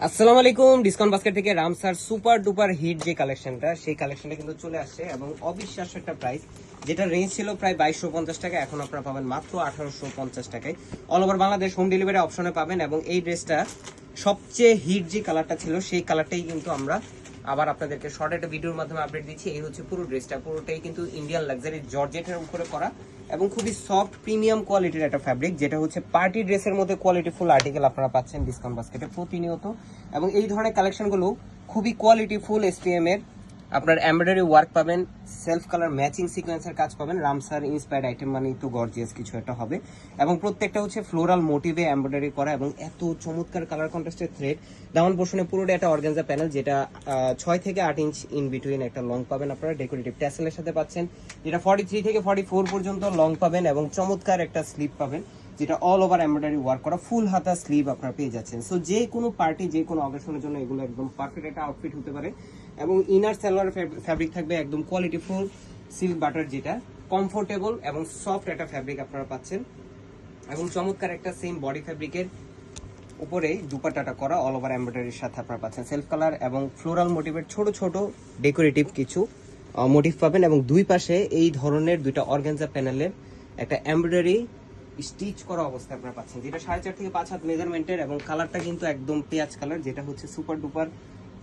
আসসালামু আলাইকুম। Discount basket থেকে রামসার সুপার ডুপার হিট যে কালেকশনটা, সেই কালেকশনটা কিন্তু চলে আসছে এবং অবিশ্বাস্য একটা প্রাইস, যেটা রেঞ্জ ছিল প্রায় 2250 টাকা, এখন আপনারা পাবেন মাত্র 1850 টাকায়। All over Bangladesh home delivery অপশনে পাবেন। এবং এই ড্রেসটা সবচেয়ে হিট যে কালারটা ছিল, সেই কালারটাই কিন্তু আমরা আবার আপনাদেরকে শর্ট একটা ভিডিওর মাধ্যমে আপডেট দিচ্ছি। এই হচ্ছে পুরো ড্রেসটা, পুরোটাই কিন্তু ইন্ডিয়ান লাক্সারি জর্জেটের উপরে করা এবং খুবই সফট প্রিমিয়াম কোয়ালিটির একটা ফ্যাব্রিক, যেটা হচ্ছে পার্টি ড্রেসের মধ্যে কোয়ালিটিফুল আর্টিকেল আপনারা পাচ্ছেন ডিসকাউন্ট বাস্কেটে প্রতিনিয়ত। এবং এই ধরনের কালেকশনগুলো খুবই কোয়ালিটিফুল এসপিএম এর, আপনার এমব্রয়ডারি ওয়ার্ক পাবেন, সেলফ কালার ম্যাচিং সিকোয়েন্সের কাজ পাবেন। রামসার ইন্সপায়ার্ড আইটেম মানেই তো গর্জিয়াস কিছু একটা হবে। এবং প্রত্যেকটা হচ্ছে ফ্লোরাল মোটিভে এমব্রয়ডারি করা এবং এত চমৎকার কালার কন্ট্রাস্টের থ্রেড। দামান পোর্শনে পুরোটা একটা অর্গানজা প্যানেল, যেটা 6 থেকে 8 ইঞ্চ ইন বিটুইন একটা লং পাবেন আপনারা, ডেকোরেটিভ ট্যাসেলের সাথে পাচ্ছেন, যেটা 43 থেকে 44 পর্যন্ত লং পাবেন এবং চমৎকার একটা স্লিপ পাবেন, যেটা অল ওভার এমব্রয়ডারি ওয়ার্ক করা ফুল হাতা স্লিভ আপনারা পেয়ে যাচ্ছেন। সো যে কোনো পার্টি, যে কোনো অকেশনের জন্য এগুলো একদম পারফেক্ট একটা আউটফিট হতে পারে। এবং ইনার সালোয়ার ফ্যাব্রিক থাকবে একদম কোয়ালিটিফুল সিল্ক বাটার, যেটা কমফোর্টেবল এবং সফট একটা ফ্যাব্রিক আপনারা পাচ্ছেন। এবং চমৎকার একটা সেম বডি ফ্যাব্রিকের উপরে দুপাট্টাটা করা অল ওভার এমব্রয়ডারির সাথে আপনারা পাচ্ছেন সেলফ কালার এবং ফ্লোরাল মোটিভের ছোট ছোট ডেকোরেটিভ কিছু মোটিভ পাবেন। এবং দুই পাশে এই ধরনের দুইটা অর্গানজা প্যানেলের একটা এমব্রয়ডারি স্টিচ করা অবস্থায় আপনারা পাচ্ছেন, যেটা 4.5 থেকে 5 হাত মেজারমেন্টের। এবং কালারটা কিন্তু একদম পেঁয়াজ কালার, যেটা হচ্ছে সুপার ডুপার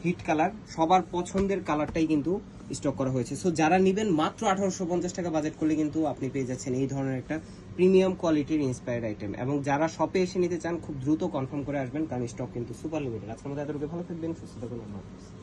হিট কালার, সবার পছন্দের কালারটাই কিন্তু স্টক করা হয়েছে। সো যারা নেবেন মাত্র 1850 টাকা বাজেট করলে কিন্তু আপনি পেয়ে যাচ্ছেন এই ধরনের একটা প্রিমিয়াম কোয়ালিটির ইন্সপায়ার্ড আইটেম। এবং যারা শপে এসে নিতে চান খুব দ্রুত কনফার্ম করে আসবেন, কারণ স্টক কিন্তু সুপার লিমিটেড। আজকের মধ্যে এতটুকু, ভালো থাকবেন, সুস্থ থাকুন, আল্লাহ হাফেজ।